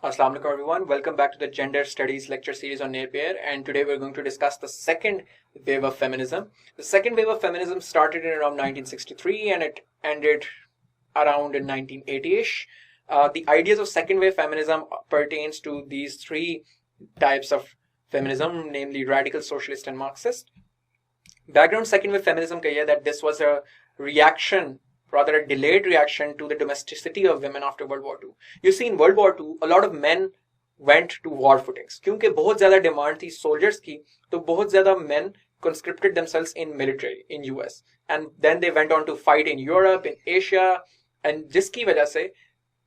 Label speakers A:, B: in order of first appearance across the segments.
A: Assalamu alaikum everyone. Welcome back to the Gender Studies lecture series on Nearpeer, and today we're going to discuss the second wave of feminism. The second wave of feminism started in around 1963 and it ended around in 1980-ish. The ideas of second wave feminism pertains to these three types of feminism, namely radical, socialist and Marxist. Background second wave feminism ka ye that this was a reaction, rather a delayed reaction to the domesticity of women after World War II. You see, in World War II, a lot of men went to war footings. क्योंकि बहुत ज़्यादा demand थी soldiers की, तो बहुत ज़्यादा men conscripted themselves in military in US, and then they went on to fight in Europe, in Asia, and जिसकी वजह से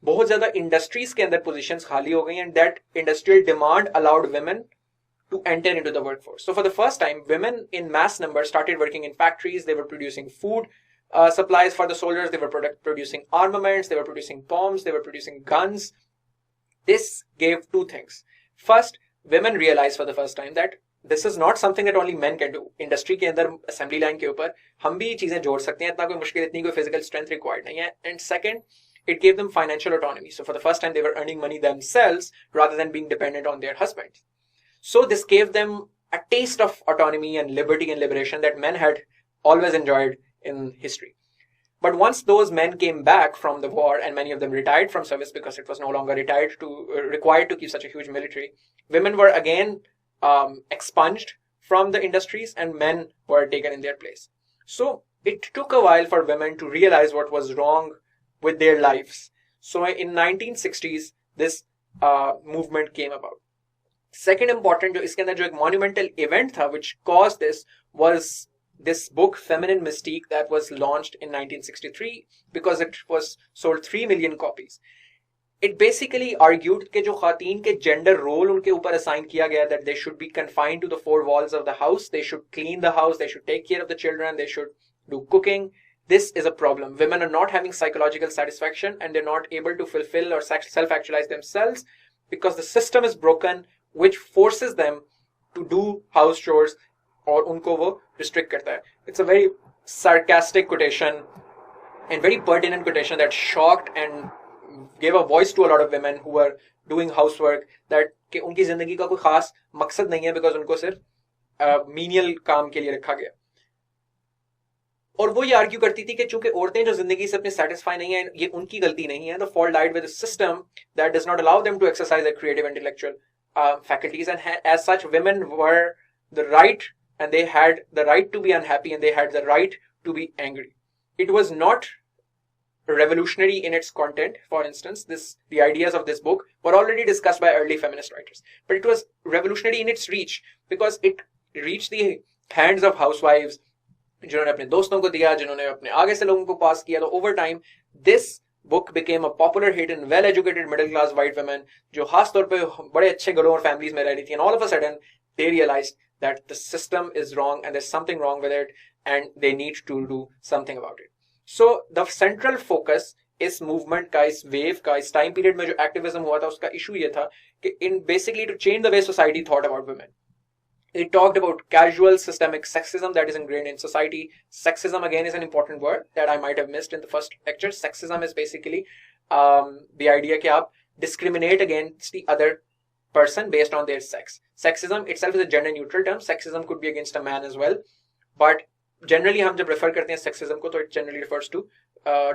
A: बहुत ज़्यादा industries के अंदर positions खाली हो गई, and that industrial demand allowed women to enter into the workforce. So for the first time, women in mass numbers started working in factories. They were producing food supplies for the soldiers. They were producing armaments. They were producing bombs. They were producing guns. This gave two things. First, women realized for the first time that this is not something that only men can do. Industry के अंदर assembly line के ऊपर हम भी चीजें जोड़ सकते हैं. इतना कोई मुश्किल, इतनी कोई physical strength required नहीं है. And second, it gave them financial autonomy. So for the first time, they were earning money themselves rather than being dependent on their husbands. So this gave them a taste of autonomy and liberty and liberation that men had always enjoyed in history. But once those men came back from the war, and many of them retired from service because it was no longer required to keep such a huge military, women were again expunged from the industries and men were taken in their place. So it took a while for women to realize what was wrong with their lives. So in 1960s, this movement came about. Second important, जो इसके अंदर जो एक monumental event था which caused this was this book Feminine Mystique that was launched in 1963 because it was sold 3 million copies. It basically argued कि जो ख़ातीन के gender role उनके ऊपर assign किया गया, that they should be confined to the four walls of the house, they should clean the house, they should take care of the children, they should do cooking. This is a problem. Women are not having psychological satisfaction and they're not able to fulfill or self-actualize themselves because the system is broken, which forces them to do house chores और उनको वो restrict करता है. It's a very sarcastic quotation and very pertinent quotation that shocked and gave a voice to a lot of women who were doing housework, that कि उनकी जिंदगी का कोई खास मकसद नहीं है because उनको सिर्फ menial काम के लिए रखा गया. और वो ये आर्ग्यू करती थी कि चूंकि औरतें जो जिंदगी से अपने सेटिस्फाई नहीं है, ये उनकी गलती नहीं है. The fault lied with a system that does not allow them to exercise their creative intellectual faculties, and as such women were the right, and they had the right to be unhappy and they had the right to be angry. It was not revolutionary in its content. For instance, the ideas of this book were already discussed by early feminist writers, but it was revolutionary in its reach because it reached the hands of housewives जिन्होंने अपने दोस्तों को दिया, जिन्होंने अपने आगे से लोगों को पास किया. तो over time this book became a popular hit in well-educated middle-class white women जो खास तौर पे बड़े अच्छे घरों और families में रह रही थी, and all of a sudden they realized that the system is wrong and there's something wrong with it and they need to do something about it. So the central focus इस movement का, इस wave का, इस time period में जो activism हुआ था, उसका issue ये था कि in basically to change the way society thought about women. It talked about casual systemic sexism that is ingrained in society. Sexism again is an important word that I might have missed in the first lecture. Sexism is basically the idea कि आप discriminate against the other person based on their sex. Sexism itself is a gender neutral term. Sexism could be against a man as well, but generally हम जब refer करते हैं sexism को, तो it generally refers to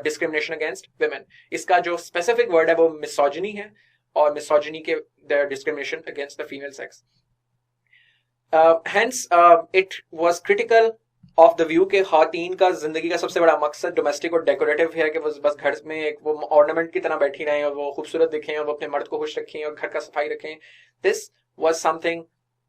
A: discrimination against women. इसका जो specific word है वो misogyny है, और misogyny के the discrimination against the female sex. Hence it was critical of the view कि ख़ातीन का जिंदगी का सबसे बड़ा मकसद डोमेस्टिक और डेकोरेटिव है कि वो बस घर में एक वो ऑर्नामेंट की तरह बैठी रहें और वो खूबसूरत दिखें और वो अपने मर्द को खुश रखें और घर का सफाई रखें. This was something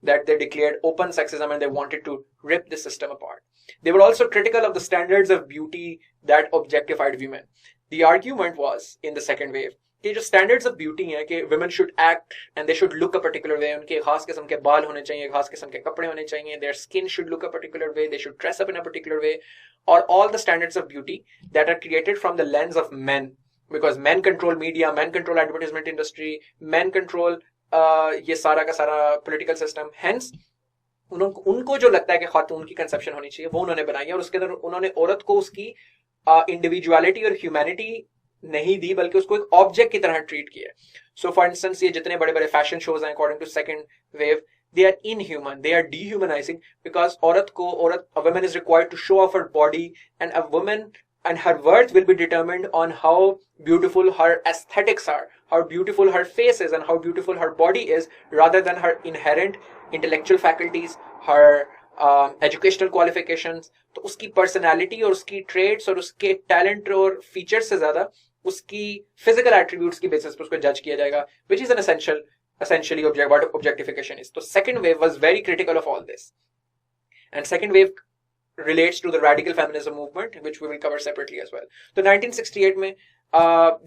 A: that they declared open sexism and they wanted to rip the system apart. They were also critical of the standards of beauty that objectified women. The argument was in the second wave कि जो standards of beauty हैं कि women should act and they should look a particular way, उनके खास किस्म के बाल होने चाहिए, खास किस्म के कपड़े होने चाहिए, their skin should look a particular way, they should dress up in a particular way, or all the standards of beauty that are created from the lens of men, because men control media, men control advertisement industry, men control ये सारा का सारा political system. Hence उनको जो लगता है कि खातून की कंसेप्शन होनी चाहिए वो उन्होंने बनाई है, और उसके अंदर उन्होंने औरत को उसकी इंडिविजुअलिटी और ह्यूमैनिटी नहीं दी बल्कि उसको एक ऑब्जेक्ट की तरह ट्रीट किया. सो फॉर इंस्टेंस ये जितने बड़े बड़े फैशन शोज हैं according to second wave, they are inhuman, they are dehumanizing, because a woman is required to show off her body, and a woman and her worth will be determined on how beautiful her aesthetics are, how beautiful her face is, and how beautiful her body is, rather than her inherent intellectual faculties, her educational qualifications. तो उसकी personality और उसकी traits और उसके talent और features से ज़्यादा उसकी physical attributes की basis पर उसको judge किया जाएगा, which is an essentially what objectification is. So second wave was very critical of all this, and second wave relates to the radical feminism movement, which we will cover separately as well. तो 1968 में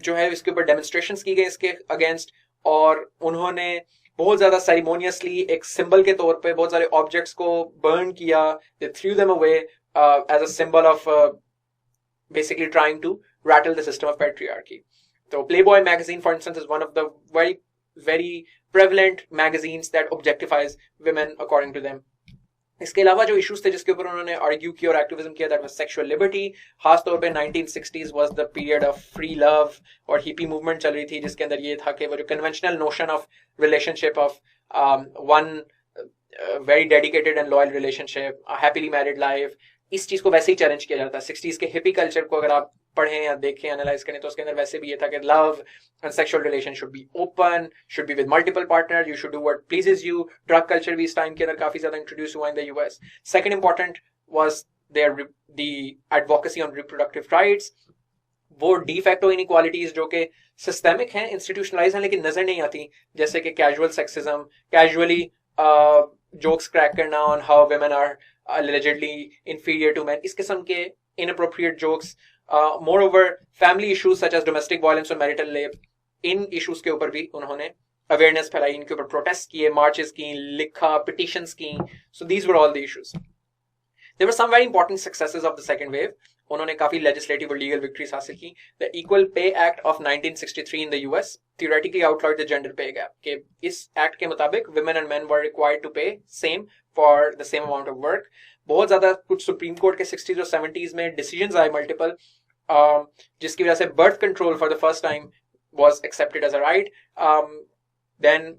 A: जो है इसके ऊपर demonstrations की गई इसके against, और उन्होंने बहुत ज़्यादा ceremoniously एक symbol के तौर पे बहुत सारे objects को burn किया. They threw them away as a symbol of basically trying to rattle the system of patriarchy. So Playboy magazine, for instance, is one of the very prevalent magazines that objectifies women according to them. इसके अलावा जो issues थे जिसके ऊपर उन्होंने argue किया और activism किया, दैट वाज सेक्सुअल लिबर्टी. खास तौर पे 1960s was the period of free love, और हिपी मूवमेंट चल रही थी जिसके अंदर ये था कि वो जो conventional notion of relationship of one very dedicated and loyal relationship, happily married life, इस चीज को वैसे ही चैलेंज किया जाता है. 60s के हिपी कल्चर को अगर आप पढ़ें या देखें, एनालाइज करें, तो उसके अंदर वैसे भी ये था कि love and sexual relation should be open, should be with multiple partner, you should do what pleases you. Drug culture भी इस टाइम के अंदर काफी ज्यादा इंट्रोड्यूस हुआ in the US. Second important was there the advocacy on reproductive rights. वो de facto inequalities जो कि सिस्टेमिक हैं, इंस्टीट्यूशनलाइज हैं, लेकिन नजर नहीं आती, जैसे कि casual sexism, casually jokes crack करना on how women are allegedly inferior to men, इस किस्म के inappropriate jokes. Moreover, family issues such as domestic violence और marital rape, इन issues के ऊपर भी उन्होंने awareness फैलाई, इनके ऊपर protest किए, marches की, लिखा, petitions की. So these were all the issues. There were some very important successes of the second wave. उन्होंने काफी legislative और legal victories हासिल की. The Equal Pay Act of 1963 in the US theoretically outlawed the gender pay gap. कि इस act के मुताबिक women and men were required to pay same for the same amount of work. बहुत ज्यादा कुछ supreme court के 60s और 70s में decisions आए multiple, जिसकी वजह से birth control for the first time was accepted as a right. Then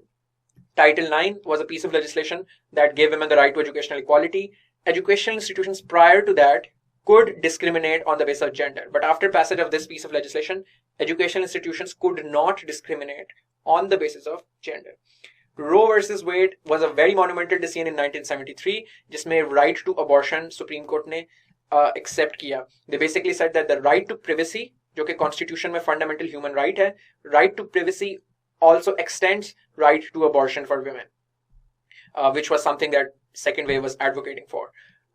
A: Title 9 was a piece of legislation that gave women the right to educational equality. Educational institutions prior to that could discriminate on the basis of gender, but after passage of this piece of legislation, educational institutions could not discriminate on the basis of gender. Roe versus Wade was a very monumental decision in 1973, जिसमें right to abortion Supreme Court ने accept किया. They basically said that the right to privacy, जो कि constitution में fundamental human right है, right to privacy also extends right to abortion for women, which was something that second wave was advocating for.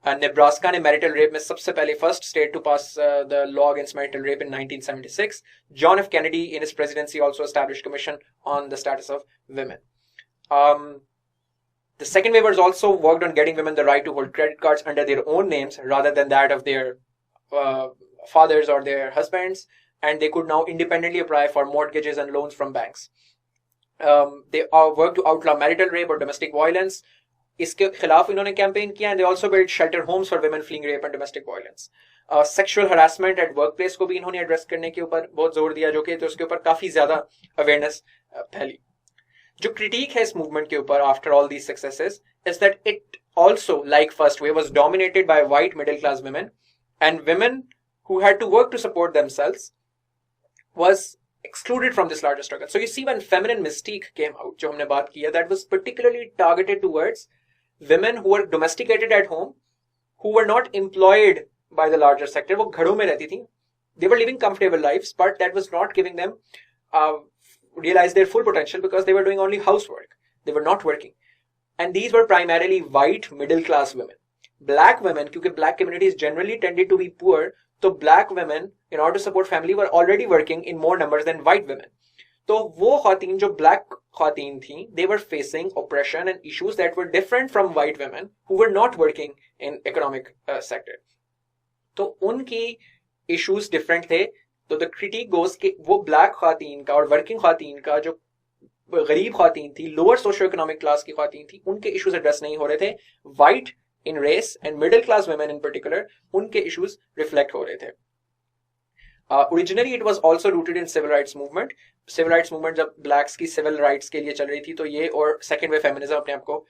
A: Nebraska ने marital rape में सबसे पहले first state to pass the law against marital rape in 1976. John F. Kennedy in his presidency also established commission on the status of women. The second wavers also worked on getting women the right to hold credit cards under their own names rather than that of their fathers or their husbands, and they could now independently apply for mortgages and loans from banks. They worked to outlaw marital rape or domestic violence. इसके खिलाफ इन्होंने campaign किया, and they also built shelter homes for women fleeing rape and domestic violence. Sexual harassment at workplace को भी इन्होंने address करने के ऊपर बहुत जोर दिया, जो कि तो उसके ऊपर काफी ज्यादा अवेयरनेस फैली. जो क्रिटिक है इस मूवमेंट के ऊपर after all these successes is that it also like first wave was dominated by white middle class women, and women who had to work to support themselves was excluded from this larger struggle. So you see, when feminine mystique came out, जो हमने बात की है, that was particularly targeted towards women who were domesticated at home, who were not employed by the larger sector. वो घरों में रहती थी. They were living comfortable lives, but that was not giving them realize their full potential because they were doing only housework. They were not working. And these were primarily white middle class women. Black women, क्योंकि black communities generally tended to be poor, so black women, in order to support family, were already working in more numbers than white women. तो वो ख़वातीन जो black ख़वातीन थी, they were facing oppression and issues that were different from white women who were not working in economic sector. तो उनकी issues different थे. तो the critique goes कि वो black ख़वातीन का और working ख़वातीन का जो गरीब ख़वातीन थी, lower socio-economic class की ख़वातीन थी, उनके issues address नहीं हो रहे थे. White in race and middle class women in particular, उनके issues reflect हो रहे थे. Originally it was also rooted in civil rights movement जब ब्लैक्स की सिविल राइट्स के लिए चल रही थी, तो ये और सेकेंड वेव फेमिनिज्म अपने आप को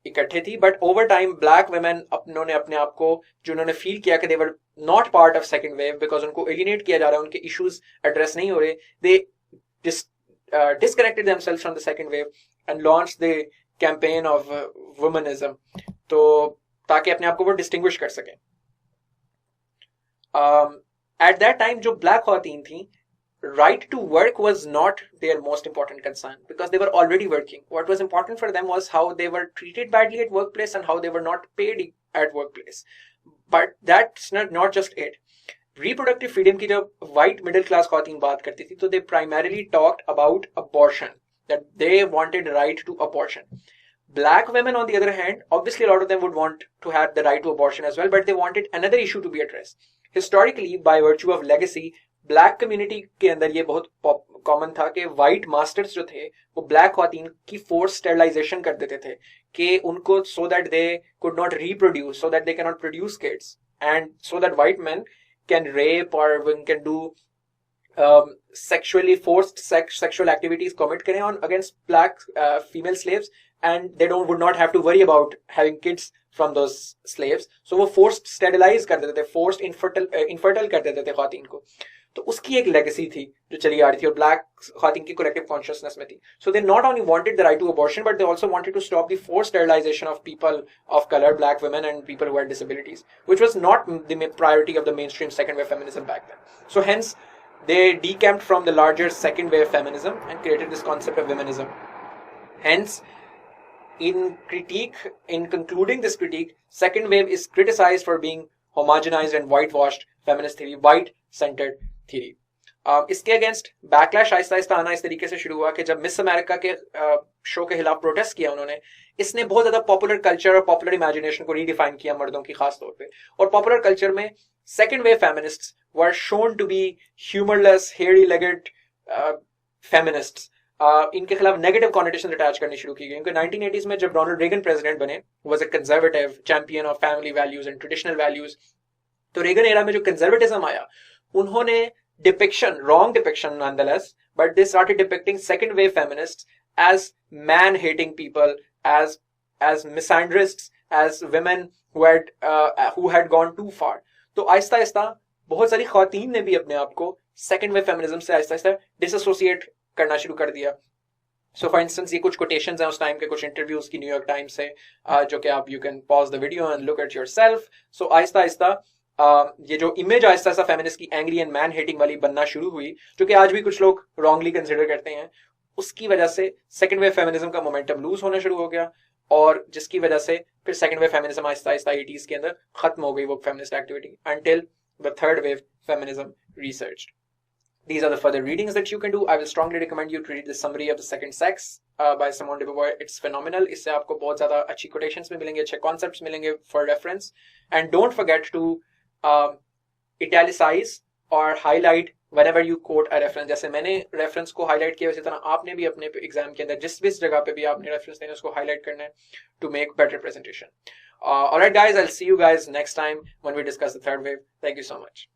A: इकट्ठे थी. But over time black women उन्होंने अपने आप को, जो उन्होंने फील किया कि they were not part of second wave because उनको एलिनेट किया जा रहा है, उनके इश्यूज एड्रेस नहीं हो रहे, दे disconnected themselves from the second wave and launched the campaign of womanism, तो ताकि अपने आप को वो डिस्टिंग्विश कर सकें. At that time जो ब्लैक खवातीन थी, right to work was not their most important concern because they were already working. What was important for them was how they were treated badly at workplace and how they were not paid at workplace. But that's not just it. Reproductive freedom की जब white middle class खवातीन बात करती थी, तो they primarily talked about abortion, that they wanted right to abortion. Black women, on the other hand, obviously a lot of them would want to have the right to abortion as well, but they wanted another issue to be addressed. Historically, by virtue of legacy, black community के अंदर ये बहुत common था कि white masters जो थे वो black खवातीन की forced sterilization कर देते थे कि उनको, so that they could not reproduce, so that they cannot produce kids, and so that white men can rape or can do sexually forced sexual activities commit करें on against black female slaves, and they would not have to worry about having kids from those slaves. So वो forced sterilize कर देते थे, forced infertile कर देते थे ख़वातीन को. तो उसकी एक लेगेसी थी जो चली आ रही थी और ब्लैक ख़वातीन की कलेक्टिव कॉन्शियसनेस में थी. So they not only wanted the right to abortion, but they also wanted to stop the forced sterilization of people of color, black women and people who had disabilities, which was not the priority of the mainstream second wave feminism back then. So hence they decamped from the larger second wave feminism and created this concept of feminism. Hence, in concluding this critique, second wave is criticized for being homogenized and whitewashed feminist theory, white-centered theory. इसके against backlash Aahista Aahista आना इस तरीके से शुरू हुआ कि जब miss America के शो के खिलाफ प्रोटेस्ट किया उन्होंने, इसने बहुत ज्यादा पॉपुलर कल्चर और पॉपुलर इमेजिनेशन को रीडिफाइन किया मर्दों की खास तौर पे. और पॉपुलर कल्चर में second wave feminists were shown to be humourless, hairy legged feminists. इनके खिलाफ नेगेटिव कॉनोटेशन अटैच करनी शुरू की गई. क्योंकि 1980s में जब रोनाल्ड रेगन प्रेसिडेंट बने, was a conservative champion of family values and traditional values. तो रेगन एरा में जो कंजर्वेटिज्म आया, उन्होंने wrong depiction nonetheless, but they started depicting second wave feminists as man-hating people, as misandrists, as women who had gone too far. तो आहिस्ता आहिस्ता बहुत सारी ख़वातीन ने भी अपने आप को second wave feminism से आहिस्ता आहिस्ता डिसोसिएट करना शुरू कर दिया. सो फॉर इंस्टेंस ये कुछ कोटेशंस हैं उस टाइम के, कुछ इंटरव्यूज की न्यूयॉर्क टाइम्स से, जो कि आप you can pause the video and look at yourself. So आहिस्ता आहिस्ता ये जो इमेज आहिस्ता आहिस्ता फेमिनिस्ट की एंग्री एंड मैन हेटिंग वाली बनना शुरू हुई, जो कि आज भी कुछ लोग रॉन्गली कंसिडर करते हैं, उसकी वजह से सेकंड वेव फेमिनिज्म का मोमेंटम लूज होना शुरू हो गया, और जिसकी वजह से फिर second wave feminism Aahista Aahista 80s के अंदर खत्म हो गई वो feminist activity, until the third wave feminism researched. These are the further readings that you can do. I will strongly recommend you to read the summary of the second sex by Simone de Beauvoir. It's phenomenal. इससे आपको बहुत ज़्यादा अच्छी quotations भी मिलेंगे, अच्छे concepts मिलेंगे for reference. And don't forget to italicize or highlight whenever you quote a reference. जैसे मैंने reference को highlight किया, उसी तरह आपने भी अपने एग्जाम के अंदर जिस भी जगह पे भी आपने reference देना उसको highlight करना है to make better presentation. Alright guys, I'll see you guys next time when we discuss the third wave. Thank you so much.